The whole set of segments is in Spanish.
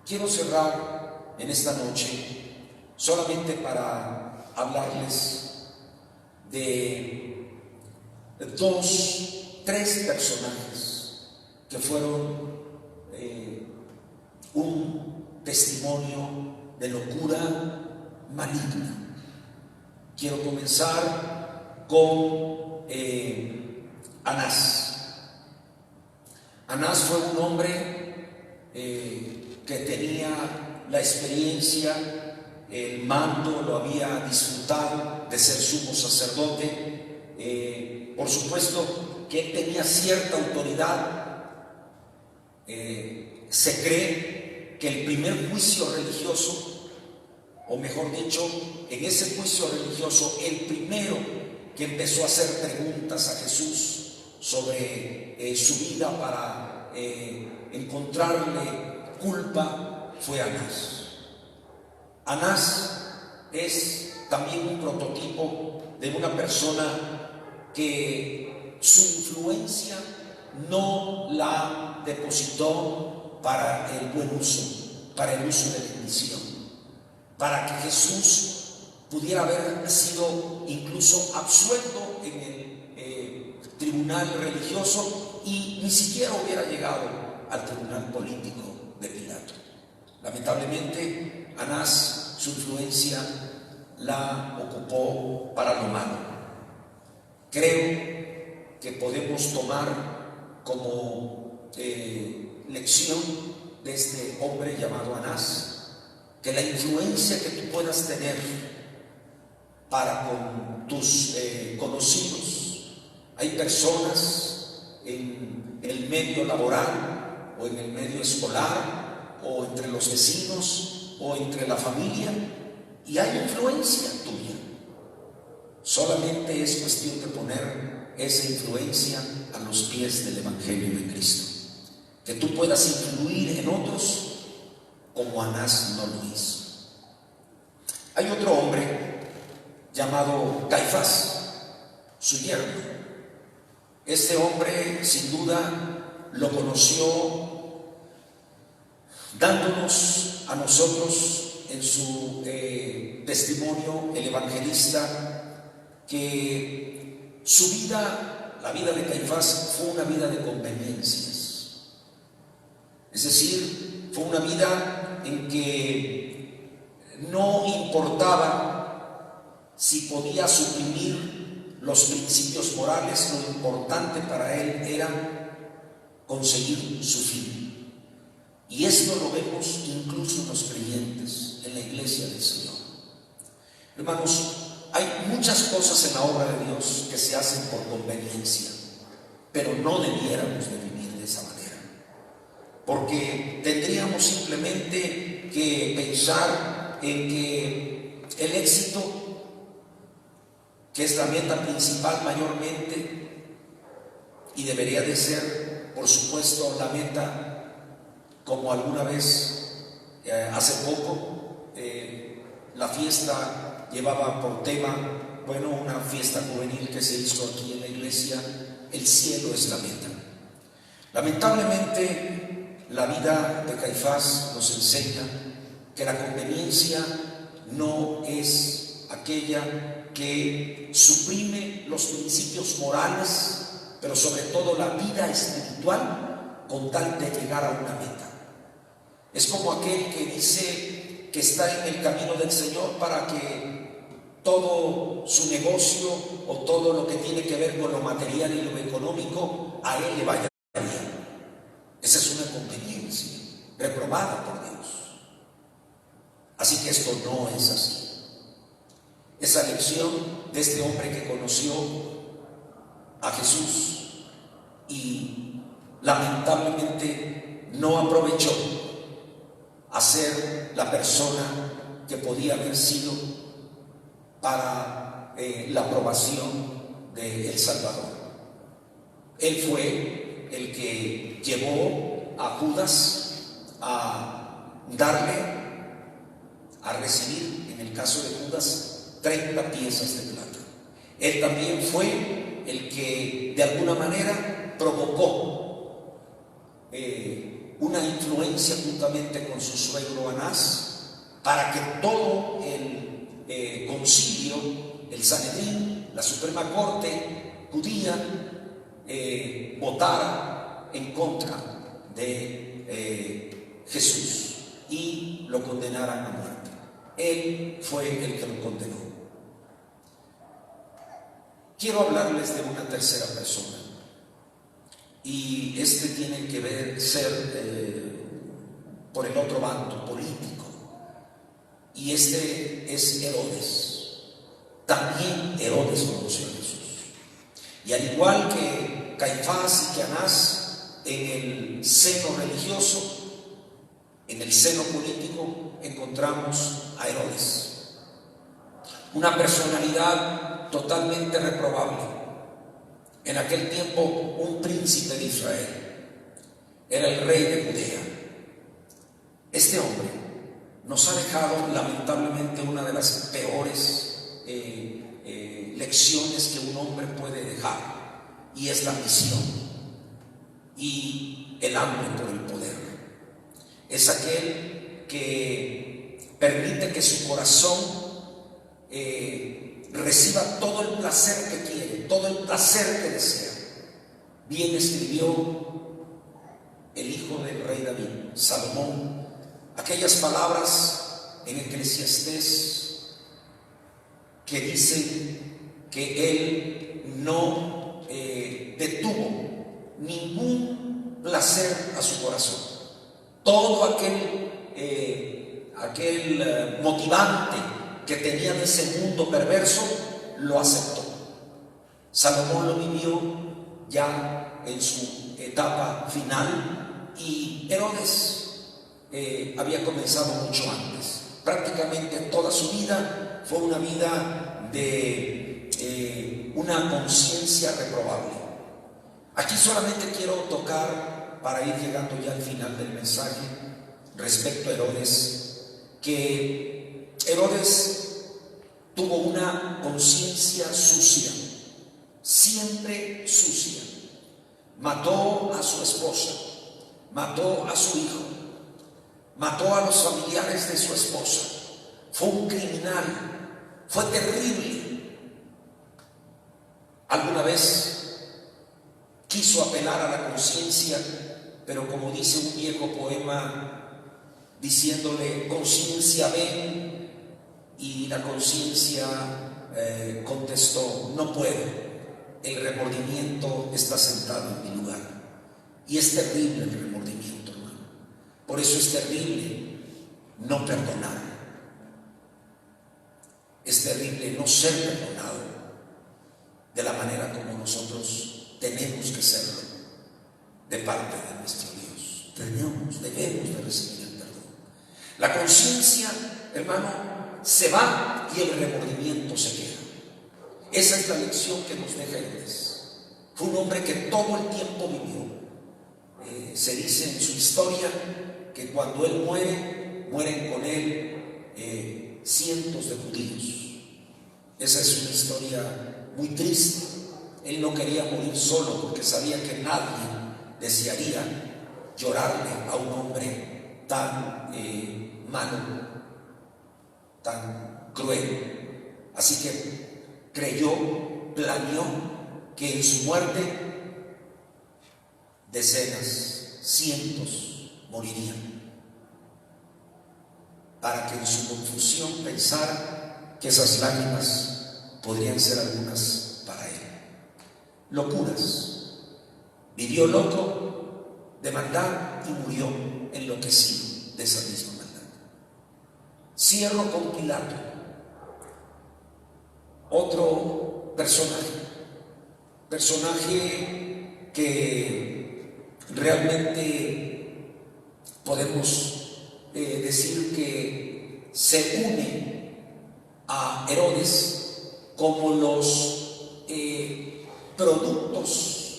Quiero cerrar en esta noche solamente para hablarles de tres personajes que fueron un testimonio de locura maligna. Quiero comenzar con Anás. Anás fue un hombre que tenía la experiencia, el mando, lo había disfrutado de ser sumo sacerdote. Por supuesto que él tenía cierta autoridad. Se cree que el primer juicio religioso, o mejor dicho, en ese juicio religioso, el primero que empezó a hacer preguntas a Jesús sobre su vida para encontrarle culpa fue Anás. Anás es también un prototipo de una persona que su influencia no la depositó para el buen uso, para el uso de la bendición, para que Jesús pudiera haber sido incluso absuelto en el tribunal religioso y ni siquiera hubiera llegado al tribunal político de Pilato. Lamentablemente, Anás, su influencia la ocupó para lo malo. Creo que podemos tomar como lección de este hombre llamado Anás, que la influencia que tú puedas tener para con tus conocidos. Hay personas en el medio laboral o en el medio escolar o entre los vecinos o entre la familia y hay influencia tuya. Solamente es cuestión de poner esa influencia a los pies del Evangelio de Cristo. Que tú puedas influir en otros como Anás no lo hizo. Hay otro hombre llamado Caifás, su yerno. Este hombre sin duda lo conoció dándonos a nosotros en su testimonio el evangelista que su vida, la vida de Caifás, fue una vida de conveniencias. Es decir, fue una vida en que no importaba si podía suprimir los principios morales, lo importante para él era conseguir su fin. Y esto lo vemos incluso en los creyentes, en la iglesia del Señor. Hermanos, hay muchas cosas en la obra de Dios que se hacen por conveniencia, pero no debiéramos de vivir de esa manera, porque tendríamos simplemente que pensar en que el éxito, que es la meta principal mayormente, y debería de ser, por supuesto, la meta, como alguna vez, hace poco, la fiesta llevaba por tema, una fiesta juvenil que se hizo aquí en la iglesia, el cielo es la meta. Lamentablemente, la vida de Caifás nos enseña que la conveniencia no es aquella que suprime los principios morales, pero sobre todo la vida espiritual, con tal de llegar a una meta. Es como aquel que dice que está en el camino del Señor para que todo su negocio o todo lo que tiene que ver con lo material y lo económico a él le vaya bien. Esa es una conveniencia reprobada por Dios. Así que esto no es así. Esa lección de este hombre que conoció a Jesús y lamentablemente no aprovechó a ser la persona que podía haber sido para la aprobación del Salvador. Él fue el que llevó a Judas a recibir, en el caso de Judas, 30 piezas de plata. Él también fue el que de alguna manera provocó una influencia juntamente con su suegro Anás para que todo el concilio, el Sanedrín, la Suprema Corte judía, votara en contra de Jesús y lo condenara a muerte. Él fue el que lo condenó. Quiero hablarles de una tercera persona, y este tiene que ser por el otro bando político, y este es Herodes. También Herodes conoció a Jesús, y al igual que Caifás y que Anás, en el seno religioso, en el seno político, encontramos a Herodes, una personalidad totalmente reprobable. En aquel tiempo, un príncipe de Israel, era el rey de Judea. Este hombre nos ha dejado lamentablemente una de las peores lecciones que un hombre puede dejar, y es la ambición y el hambre por el poder. Es aquel que permite que su corazón reciba todo el placer que quiere, todo el placer que desea. Bien escribió el hijo del rey David, Salomón, aquellas palabras en Eclesiastés que dicen que él no detuvo ningún placer a su corazón. Todo aquel motivante que tenía de ese mundo perverso lo aceptó. Salomón lo vivió ya en su etapa final, y Herodes había comenzado mucho antes. Prácticamente toda su vida fue una vida de una conciencia reprobable. Aquí solamente quiero tocar, para ir llegando ya al final del mensaje, respecto a Herodes, que Herodes tuvo una conciencia sucia, siempre sucia. Mató a su esposa, mató a su hijo, mató a los familiares de su esposa. Fue un criminal, fue terrible. Alguna vez quiso apelar a la conciencia, pero como dice un viejo poema, diciéndole: conciencia, ven, y la conciencia contestó: no puedo, el remordimiento está sentado en mi lugar. Y es terrible el remordimiento, hermano. Por eso es terrible no perdonar, es terrible no ser perdonado de la manera como nosotros tenemos que serlo de parte de nuestro Dios. Debemos de recibir el perdón. La conciencia, hermano, se va y el remordimiento se queda. Esa es la lección que nos deja Herodes. Fue un hombre que todo el tiempo vivió. Se dice en su historia que cuando él muere, mueren con él cientos de judíos. Esa es una historia muy triste. Él no quería morir solo porque sabía que nadie desearía llorarle a un hombre tan malo, tan cruel. Así que creyó, planeó que en su muerte decenas, cientos morirían, para que en su confusión pensara que esas lágrimas podrían ser algunas para él. Locuras. Vivió loco de maldad y murió enloquecido de esa misma maldad. Cierro con Pilato, otro personaje que realmente podemos decir que se une a Herodes como los productos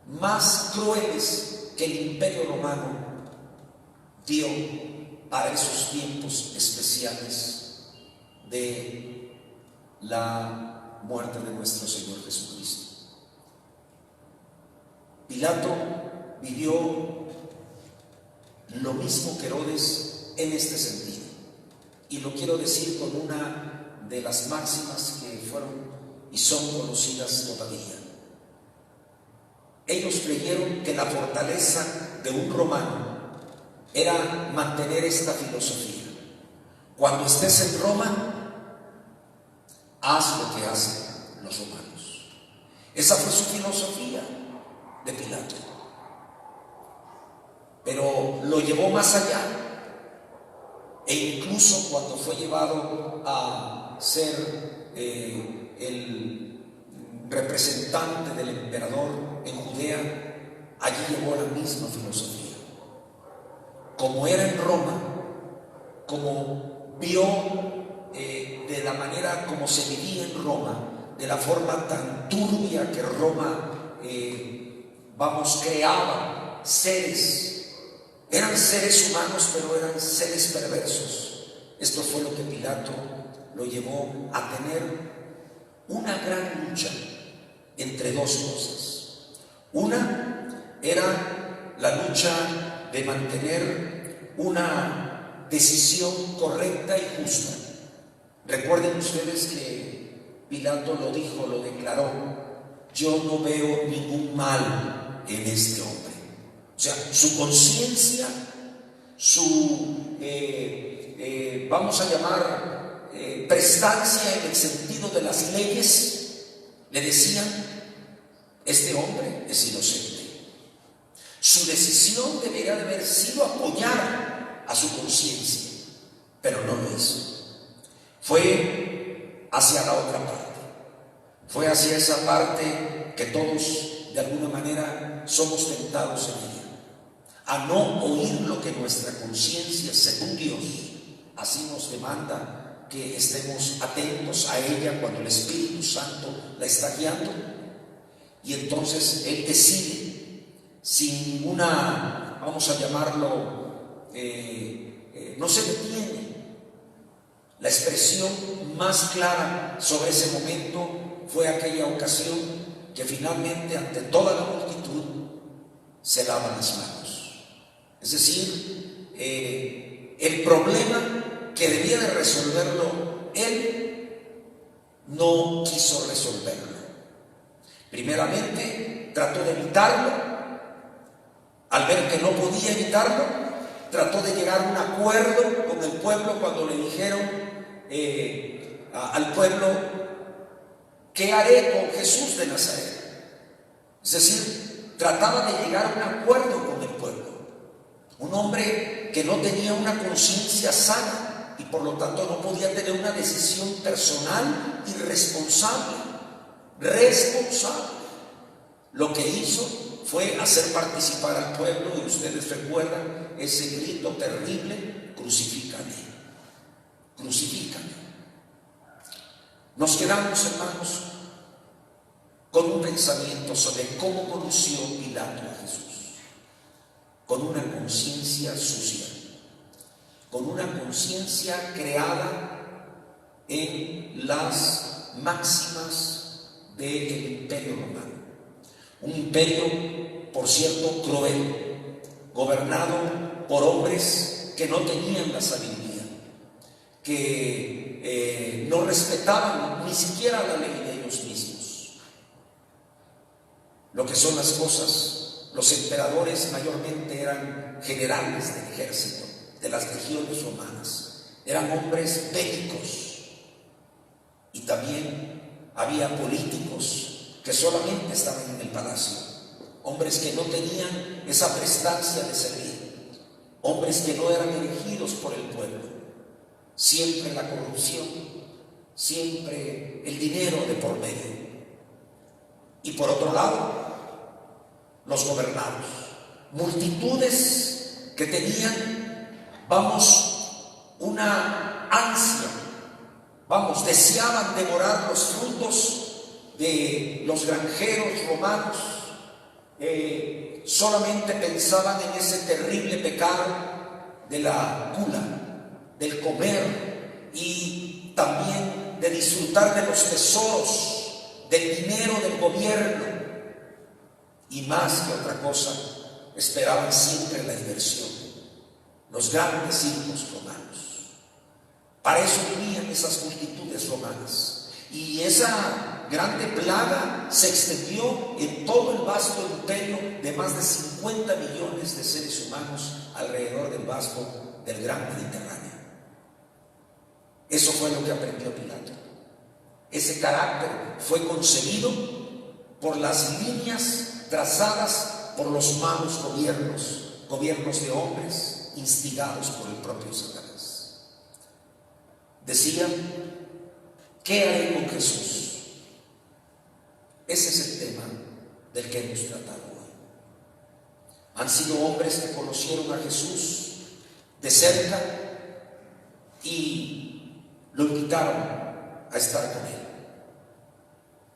más crueles que el Imperio Romano dio para esos tiempos especiales de la muerte de nuestro Señor Jesucristo. Pilato vivió lo mismo que Herodes en este sentido. Y lo quiero decir con una de las máximas que fueron y son conocidas todavía. Ellos creyeron que la fortaleza de un romano era mantener esta filosofía. Cuando estés en Roma, haz lo que hacen los romanos. Esa fue su filosofía de Pilato. Pero lo llevó más allá. E incluso cuando fue llevado a ser el representante del emperador en Judea, allí llevó la misma filosofía. Como era en Roma, como vio de la manera como se vivía en Roma, de la forma tan turbia que Roma, creaba seres. Eran seres humanos, pero eran seres perversos. Esto fue lo que Pilato lo llevó a tener una gran lucha entre dos cosas. Una era la lucha de mantener una decisión correcta y justa. Recuerden ustedes que Pilato lo dijo, lo declaró: yo no veo ningún mal en este hombre. O sea, su conciencia, su, vamos a llamar, prestancia en el sentido de las leyes, le decían: este hombre es inocente. Su decisión debería de haber sido apoyar a su conciencia, pero no lo hizo. Fue hacia la otra parte, fue hacia esa parte que todos de alguna manera somos tentados en ella, a no oír lo que nuestra conciencia, según Dios, así nos demanda que estemos atentos a ella cuando el Espíritu Santo la está guiando. Y entonces Él decide sin ninguna, vamos a llamarlo, no se detiene. La expresión más clara sobre ese momento fue aquella ocasión que finalmente, ante toda la multitud, se lava las manos. Es decir, el problema que debía de resolverlo Él, no quiso resolverlo. Primeramente, trató de evitarlo. Al ver que no podía evitarlo, trató de llegar a un acuerdo con el pueblo cuando le dijeron al pueblo: ¿qué haré con Jesús de Nazaret? Es decir, trataba de llegar a un acuerdo con el pueblo. Un hombre que no tenía una conciencia sana y por lo tanto no podía tener una decisión personal y responsable. Lo que hizo fue hacer participar al pueblo, y ustedes recuerdan ese grito terrible: crucifícame, crucifícame. Nos quedamos, hermanos, con un pensamiento sobre cómo conoció Pilato a Jesús. Con una conciencia sucia, con una conciencia creada en las máximas del Imperio Romano. Un imperio, por cierto, cruel, gobernado por hombres que no tenían la sabiduría, que no respetaban ni siquiera la ley de ellos mismos. Lo que son las cosas. Los emperadores mayormente eran generales del ejército, de las legiones romanas. Eran hombres bélicos. Y también había políticos que solamente estaban en el palacio. Hombres que no tenían esa prestancia de servir. Hombres que no eran elegidos por el pueblo. Siempre la corrupción, siempre el dinero de por medio. Y por otro lado, los gobernados, multitudes que tenían, una ansia, deseaban devorar los frutos de los granjeros romanos, solamente pensaban en ese terrible pecado de la gula, del comer y también de disfrutar de los tesoros, del dinero del gobierno. Y más que otra cosa, esperaban siempre la diversión. los grandes circos romanos. Para eso vivían esas multitudes romanas. Y esa grande plaga se extendió en todo el vasto imperio de más de 50 millones de seres humanos alrededor del vasto del gran Mediterráneo. Eso fue lo que aprendió Pilato. Ese carácter fue concebido por las líneas trazadas por los malos gobiernos de hombres instigados por el propio Satanás. Decían: ¿qué haré con Jesús? Ese es el tema del que hemos tratado hoy. Han sido hombres que conocieron a Jesús de cerca y lo invitaron a estar con él.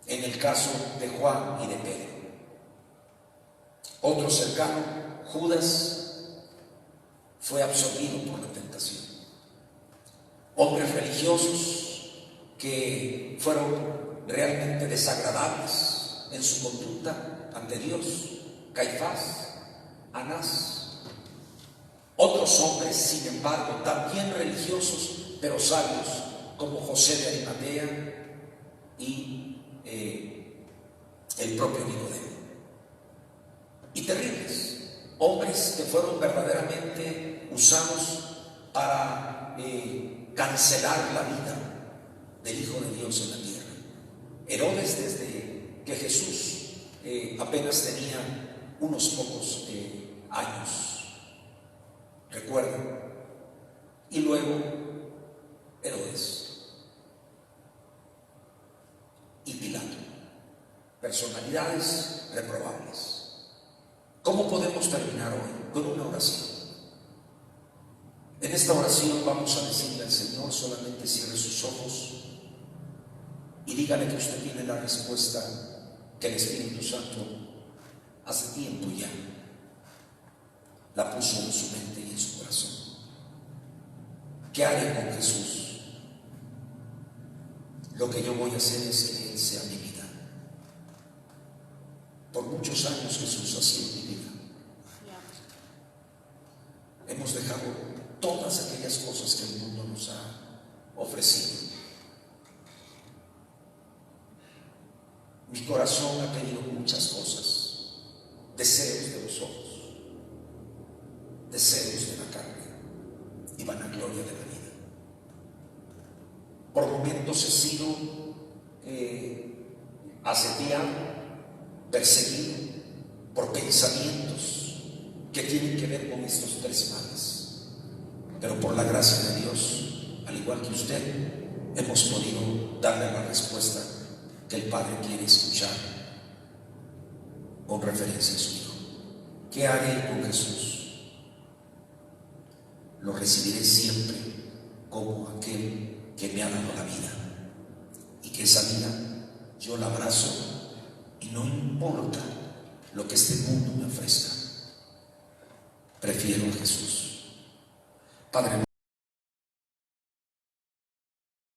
En el caso de Juan y de Pedro. Otro cercano, Judas, fue absorbido por la tentación. Hombres religiosos que fueron realmente desagradables en su conducta ante Dios: Caifás, Anás. Otros hombres, sin embargo, también religiosos, pero sabios, como José de Arimatea y el propio Nicodemo. Y terribles, hombres que fueron verdaderamente usados para cancelar la vida del Hijo de Dios en la tierra. Herodes, desde que Jesús apenas tenía unos pocos años, recuerdan. Y luego Herodes y Pilato, personalidades reprobables. ¿Cómo podemos terminar hoy? Con una oración. En esta oración vamos a decirle al Señor: solamente cierre sus ojos y dígale que usted tiene la respuesta que el Espíritu Santo hace tiempo ya la puso en su mente y en su corazón. ¿Qué haré con Jesús? Lo que yo voy a hacer es que Él sea mi vida. Por muchos años Jesús ha sido mi vida. Hemos dejado todas aquellas cosas que el mundo nos ha ofrecido. Mi corazón ha pedido muchas cosas: deseos de los ojos, deseos de la carne y vanagloria de la vida. Por momentos he sido asediado, perseguido por pensamientos que tienen que ver con estos tres males. Pero por la gracia de Dios, al igual que usted, hemos podido darle la respuesta que el Padre quiere escuchar con referencia a su Hijo. ¿Qué haré con Jesús? Lo recibiré siempre como aquel que me ha dado la vida, y que esa vida yo la abrazo y no importa lo que este mundo me ofrezca, prefiero a Jesús. Padre,